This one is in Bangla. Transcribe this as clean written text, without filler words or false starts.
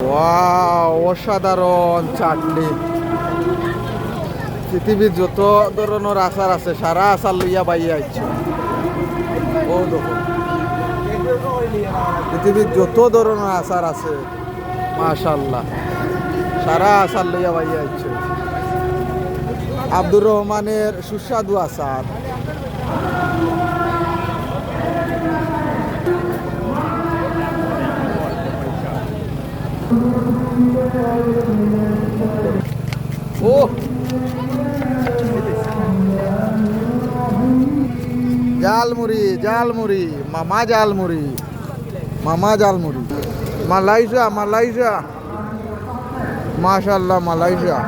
ওয়াও, অসাধারণ চাটনি। পৃথিবীর যত ধরনের আচার আছে সারা আচার লইয়া বাইয়া আইছে। ও দেখো, পৃথিবীর যত ধরনের আচার আছে মাশাআল্লাহ সারা আচার লইয়া বাইয়া আইছে। আব্দুর রহমানের সুস্বাদু আচার। ও জালমুড়ি, জালমুড়ি, মামা জালমুড়ি, মামা জালমুড়ি। মালাইজা, মালাইজা, মাশাআল্লাহ মালাইজা।